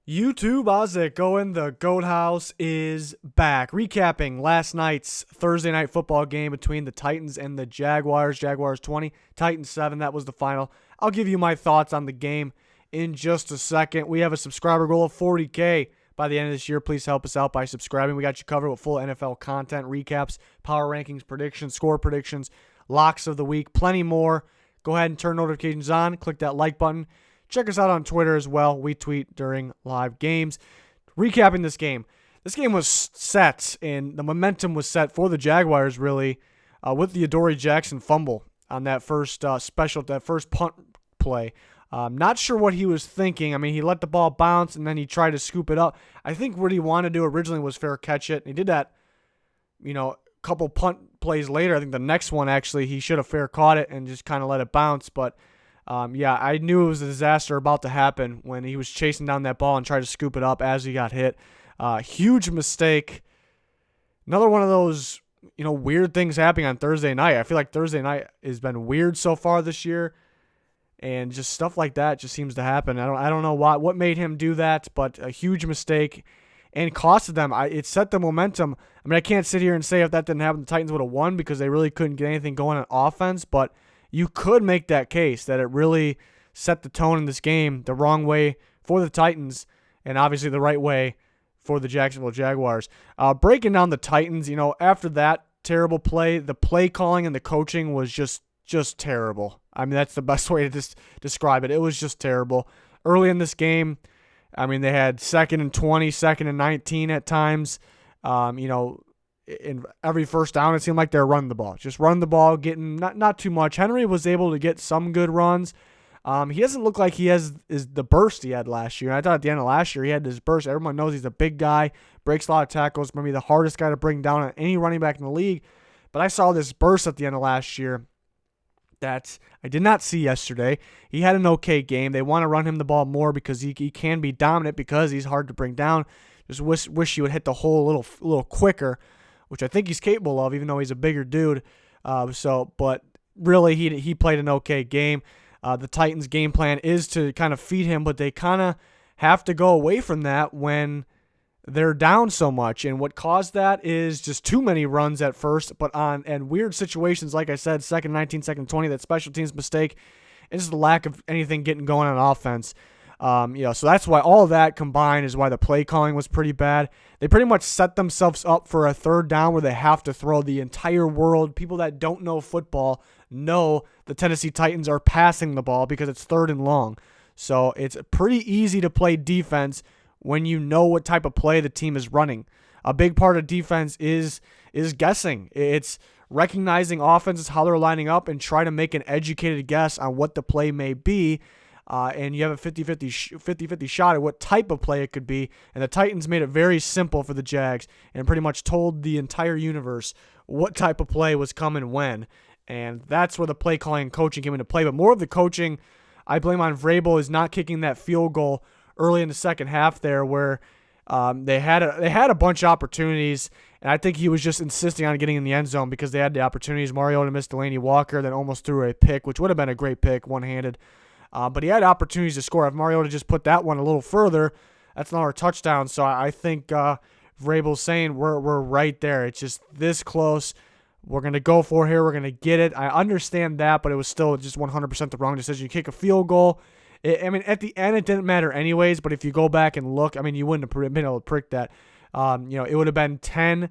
YouTube, how's it going? The Goat House is back. Recapping last night's Thursday night football game between the Titans and the Jaguars. Jaguars 20, Titans 7. That was the final. I'll give you my thoughts on the game in just a second. We have a subscriber goal of 40K by the end of this year. Please help us out by subscribing. We got you covered with full NFL content, recaps, power rankings, predictions, score predictions, locks of the week, plenty more. Go ahead and turn notifications on. Click that like button. Check us out on Twitter as well. We tweet during live games. Recapping this game. This game was set, and the momentum was set for the Jaguars, really, with the Adoree Jackson fumble on that first that first punt play. Not sure what he was thinking. I mean, he let the ball bounce, and then he tried to scoop it up. I think what he wanted to do originally was fair catch it. And he did that, a couple punt plays later. I think the next one, actually, he should have fair caught it and just kind of let it bounce, but I knew it was a disaster about to happen when he was chasing down that ball and tried to scoop it up as he got hit. Huge mistake. Another one of those, weird things happening on Thursday night. I feel like Thursday night has been weird so far this year, and just stuff like that just seems to happen. I don't know what made him do that, but a huge mistake and costed them. It set the momentum. I mean, I can't sit here and say if that didn't happen, the Titans would have won because they really couldn't get anything going on offense, but you could make that case that it really set the tone in this game the wrong way for the Titans and obviously the right way for the Jacksonville Jaguars. Breaking down the Titans, after that terrible play, the play calling and the coaching was just terrible. I mean, that's the best way to describe it. It was just terrible. Early in this game, I mean, they had 2nd and 20, 2nd and 19 at times. In every first down, it seemed like they were running the ball. Just running the ball, getting not too much. Henry was able to get some good runs. He doesn't look like he has the burst he had last year. I thought at the end of last year he had this burst. Everyone knows he's a big guy, breaks a lot of tackles, maybe the hardest guy to bring down on any running back in the league. But I saw this burst at the end of last year that I did not see yesterday. He had an okay game. They want to run him the ball more because he can be dominant because he's hard to bring down. Just wish he would hit the hole a little quicker, which I think he's capable of, even though he's a bigger dude. But really, he played an okay game. The Titans' game plan is to kind of feed him, but they kind of have to go away from that when they're down so much. And what caused that is just too many runs at first, and weird situations, like I said, 2nd 19, 2nd 20, that special teams mistake, and just the lack of anything getting going on offense. So that's why all of that combined is why the play calling was pretty bad. They pretty much set themselves up for a 3rd down where they have to throw. The entire world, people that don't know football, know the Tennessee Titans are passing the ball because it's 3rd and long. So it's pretty easy to play defense when you know what type of play the team is running. A big part of defense is guessing. It's recognizing offenses, how they're lining up, and try to make an educated guess on what the play may be. And you have a 50-50 shot at what type of play it could be. And the Titans made it very simple for the Jags and pretty much told the entire universe what type of play was coming when. And that's where the play calling and coaching came into play. But more of the coaching I blame on Vrabel is not kicking that field goal early in the second half there where they had a bunch of opportunities. And I think he was just insisting on getting in the end zone because they had the opportunities. Mariota missed Delaney Walker, then almost threw a pick, which would have been a great pick, one-handed. But he had opportunities to score. If Mariota just put that one a little further, that's another touchdown. So I think Vrabel's saying we're right there. It's just this close. We're going to go for it here. We're going to get it. I understand that, but it was still just 100% the wrong decision. You kick a field goal. At the end, it didn't matter anyways, but if you go back and look, you wouldn't have been able to prick that. It would have been 10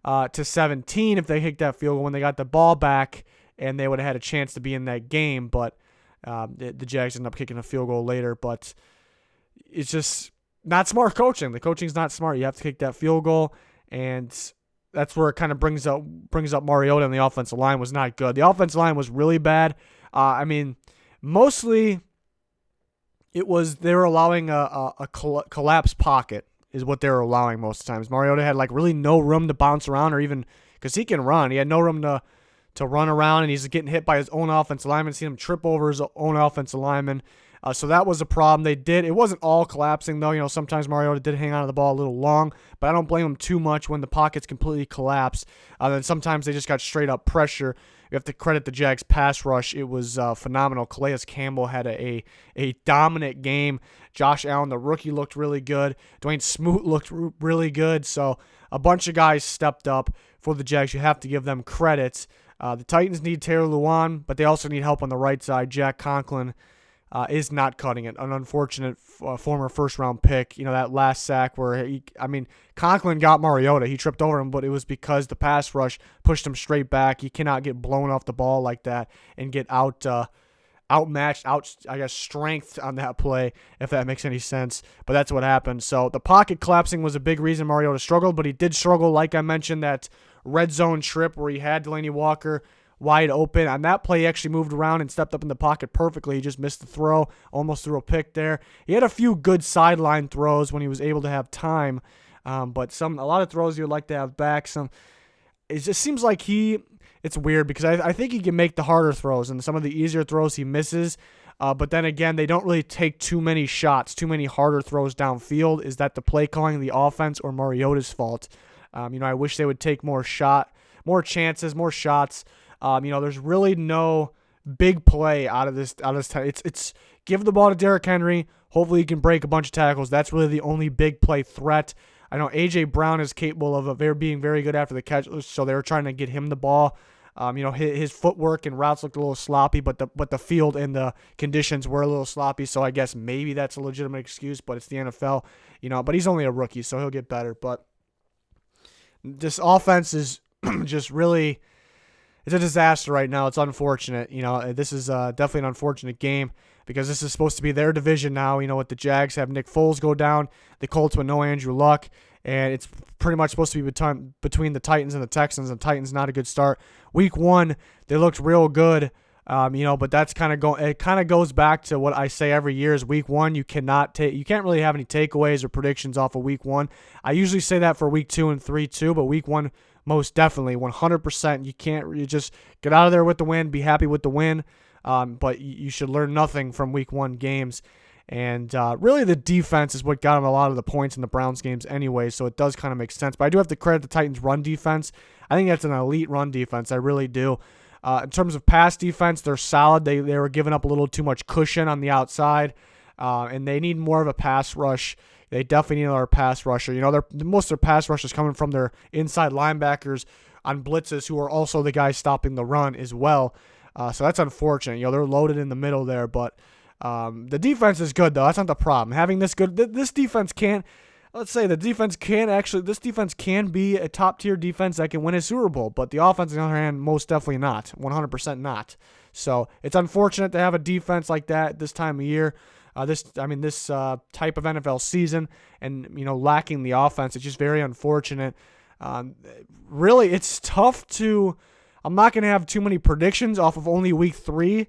to 17 if they kicked that field goal when they got the ball back, and they would have had a chance to be in that game, but the Jags ended up kicking a field goal later, but it's just not smart coaching. The coaching's not smart. You have to kick that field goal, and that's where it kind of brings up Mariota, and the offensive line was not good. The offensive line was really bad. Mostly it was they were allowing a collapsed pocket is what they were allowing most of the times. Mariota had really no room to bounce around or even because he can run. He had no room to run around, and he's getting hit by his own offensive lineman. Seen him trip over his own offensive lineman. So that was a problem. It wasn't all collapsing, though. Sometimes Mariota did hang on to the ball a little long, but I don't blame him too much when the pockets completely collapse. Then sometimes they just got straight up pressure, we have to credit the Jags pass rush. It was phenomenal. Calais Campbell had a dominant game. Josh Allen, the rookie, looked really good. Dwayne Smoot looked really good. So a bunch of guys stepped up for the Jags. You have to give them credit. The Titans need Taylor Lewan, but they also need help on the right side. Jack Conklin is not cutting it. An unfortunate former first-round pick. That last sack where Conklin got Mariota. He tripped over him, but it was because the pass rush pushed him straight back. You cannot get blown off the ball like that and get outmatched, strength on that play, if that makes any sense. But that's what happened. So the pocket collapsing was a big reason Mariota struggled, but he did struggle, like I mentioned, that red zone trip where he had Delaney Walker wide open. On that play, he actually moved around and stepped up in the pocket perfectly. He just missed the throw, almost threw a pick there. He had a few good sideline throws when he was able to have time, but a lot of throws you'd like to have back. It just seems like it's weird because I think he can make the harder throws, and some of the easier throws he misses. But then again, they don't really take too many shots, too many harder throws downfield. Is that the play calling, the offense, or Mariota's fault? I wish they would take more chances, more shots. There's really no big play out of this. It's give the ball to Derrick Henry. Hopefully he can break a bunch of tackles. That's really the only big play threat. I know A.J. Brown is capable of being very good after the catch, so they were trying to get him the ball. His footwork and routes looked a little sloppy, but the field and the conditions were a little sloppy, so I guess maybe that's a legitimate excuse, but it's the NFL. But he's only a rookie, so he'll get better. But this offense is just really, it's a disaster right now. It's unfortunate. This is definitely an unfortunate game because this is supposed to be their division now. With the Jags have Nick Foles go down, the Colts with no Andrew Luck, and it's pretty much supposed to be between the Titans and the Texans. And the Titans not a good start. Week 1, they looked real good, but that's it kind of goes back to what I say every year is Week 1 you can't really have any takeaways or predictions off of Week 1. I usually say that for Week 2 and 3 too, but Week 1 most definitely 100%. You just get out of there with the win, be happy with the win, but you should learn nothing from Week 1 games. And really the defense is what got them a lot of the points in the Browns games anyway, so it does kind of make sense. But I do have to credit the Titans' run defense. I think that's an elite run defense. I really do. In terms of pass defense, they're solid. They were giving up a little too much cushion on the outside, and they need more of a pass rush. They definitely need another pass rusher. Most of their pass rush is coming from their inside linebackers on blitzes, who are also the guys stopping the run as well. So that's unfortunate. They're loaded in the middle there, but the defense is good, though. That's not the problem. Having this good, this defense can be a top-tier defense that can win a Super Bowl, but the offense, on the other hand, most definitely not. 100% not. So it's unfortunate to have a defense like that this time of year. This type of NFL season, and lacking the offense. It's just very unfortunate. Really, it's tough to. I'm not going to have too many predictions off of only Week 3,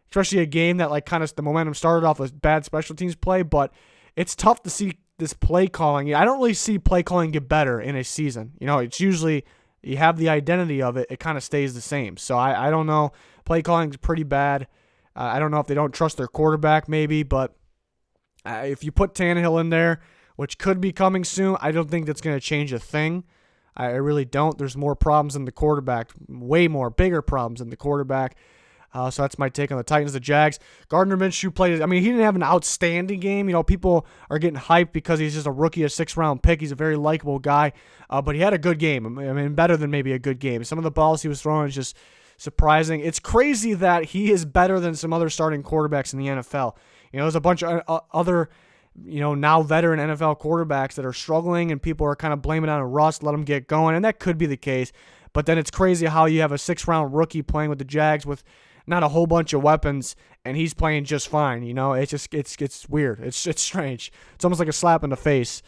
especially a game that the momentum started off with bad special teams play. But it's tough to see this play calling. I don't really see play calling get better in a season. It's usually you have the identity of it. It kind of stays the same. So I don't know. Play calling is pretty bad. I don't know if they don't trust their quarterback maybe, but if you put Tannehill in there, which could be coming soon, I don't think that's going to change a thing. I really don't. There's more problems in the quarterback, way more, bigger problems in the quarterback. So that's my take on the Titans. The Jags, Gardner Minshew played. He didn't have an outstanding game. People are getting hyped because he's just a rookie, a 6th-round pick. He's a very likable guy, but he had a good game. Better than maybe a good game. Some of the balls he was throwing is just surprising. It's crazy that he is better than some other starting quarterbacks in the NFL. There's a bunch of other, now veteran NFL quarterbacks that are struggling, and people are kind of blaming it on rust, let them get going, and that could be the case. But then it's crazy how you have a 6th-round rookie playing with the Jags with not a whole bunch of weapons, and he's playing just fine. It's weird. It's strange. It's almost like a slap in the face.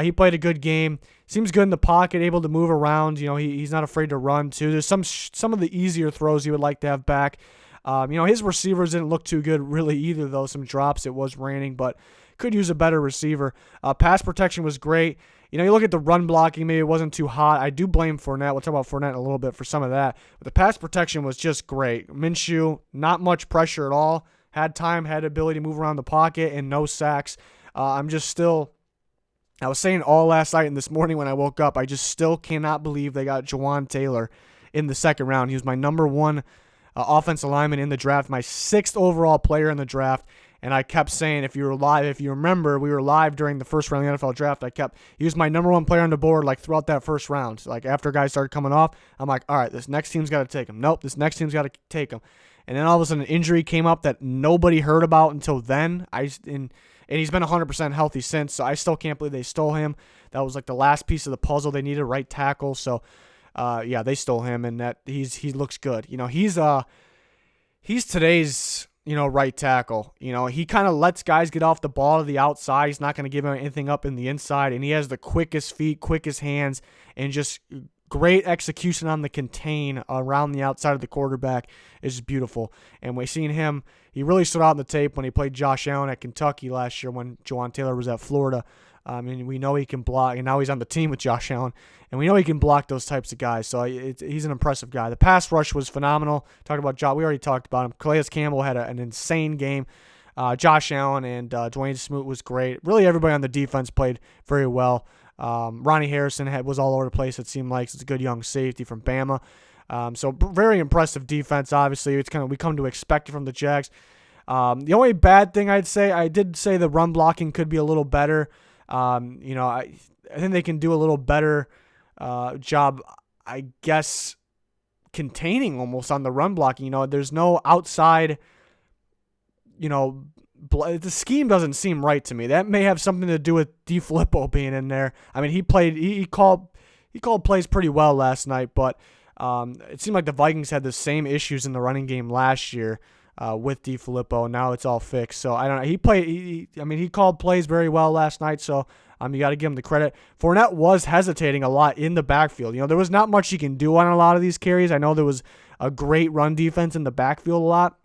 He played a good game. Seems good in the pocket, able to move around. He's not afraid to run too. There's some of the easier throws he would like to have back. His receivers didn't look too good really either, though. Some drops. It was raining, but could use a better receiver. Pass protection was great. You look at the run blocking, maybe it wasn't too hot. I do blame Fournette. We'll talk about Fournette in a little bit for some of that. But the pass protection was just great. Minshew, not much pressure at all. Had time, had ability to move around the pocket, and no sacks. I was saying all last night and this morning when I woke up, I just still cannot believe they got Jawan Taylor in the second round. He was my number one offensive lineman in the draft, my 6th overall player in the draft. And I kept saying, if you remember, we were live during the first round of the NFL draft. He was my number one player on the board, like throughout that first round. So, like after guys started coming off, I'm like, all right, this next team's got to take him. Nope, this next team's got to take him. And then all of a sudden, an injury came up that nobody heard about until then. And he's been 100% healthy since. So I still can't believe they stole him. That was like the last piece of the puzzle. They needed a right tackle. So, yeah, they stole him, and that he looks good. He's today's right tackle. He kind of lets guys get off the ball to the outside. He's not going to give him anything up in the inside, and he has the quickest feet, quickest hands, and just great execution on the contain around the outside of the quarterback is beautiful. And we've seen him. He really stood out in the tape when he played Josh Allen at Kentucky last year when Jawan Taylor was at Florida. And we know he can block, and now he's on the team with Josh Allen, and we know he can block those types of guys. So he's an impressive guy. The pass rush was phenomenal. Talking about Josh, we already talked about him. Calais Campbell had an insane game. Josh Allen and Dwayne Smoot was great. Really, everybody on the defense played very well. Ronnie Harrison was all over the place. It seemed like it's a good young safety from Bama. So very impressive defense. Obviously, it's we come to expect it from the Jags. The only bad thing I did say the run blocking could be a little better. I think they can do a little better job, I guess, containing almost on the run blocking. There's no outside, the scheme doesn't seem right to me. That may have something to do with DeFilippo being in there. I mean, he called plays pretty well last night, but it seemed like the Vikings had the same issues in the running game last year. With DeFilippo, now it's all fixed. So I don't know. He called plays very well last night. So you got to give him the credit. Fournette was hesitating a lot in the backfield. There was not much he can do on a lot of these carries. I know there was a great run defense in the backfield a lot,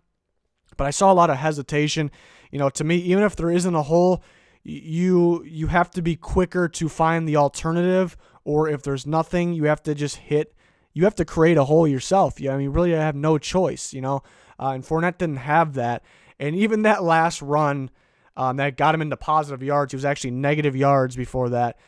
but I saw a lot of hesitation. To me, even if there isn't a hole, you have to be quicker to find the alternative, or if there's nothing, you have to just hit. You have to create a hole yourself. Really, I have no choice. And Fournette didn't have that. And even that last run that got him into positive yards, he was actually negative yards before that.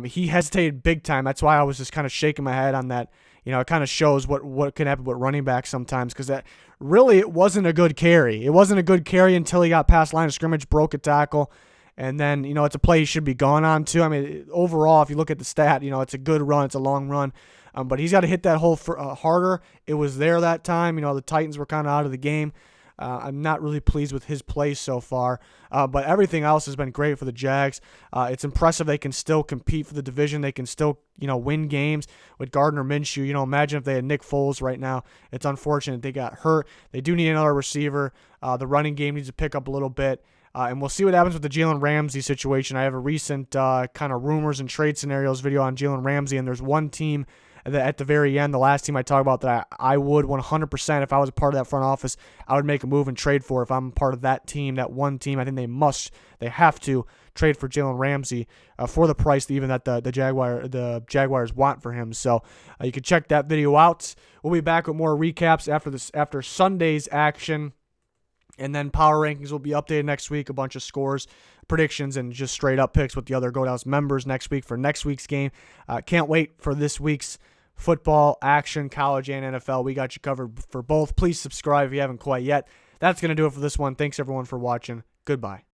He hesitated big time. That's why I was just kind of shaking my head on that. It kind of shows what can happen with running backs sometimes, because that really it wasn't a good carry. It wasn't a good carry until he got past line of scrimmage, broke a tackle. And then, it's a play he should be gone on too. Overall, if you look at the stat, it's a good run. It's a long run. But he's got to hit that hole harder. It was there that time. The Titans were kind of out of the game. I'm not really pleased with his play so far. But everything else has been great for the Jags. It's impressive they can still compete for the division. They can still, win games with Gardner Minshew. Imagine if they had Nick Foles right now. It's unfortunate they got hurt. They do need another receiver. The running game needs to pick up a little bit. And we'll see what happens with the Jalen Ramsey situation. I have a recent kind of rumors and trade scenarios video on Jalen Ramsey, and there's one team that at the very end, the last team I talk about that I would 100%, if I was a part of that front office, I would make a move and trade for. If I'm part of that team, that one team, I think they have to trade for Jalen Ramsey for the price even that the Jaguars want for him. So you can check that video out. We'll be back with more recaps after Sunday's action. And then power rankings will be updated next week, a bunch of scores, predictions, and just straight up picks with the other Go Downs members next week for next week's game. Can't wait for this week's football action, college and NFL. We got you covered for both. Please subscribe if you haven't quite yet. That's going to do it for this one. Thanks, everyone, for watching. Goodbye.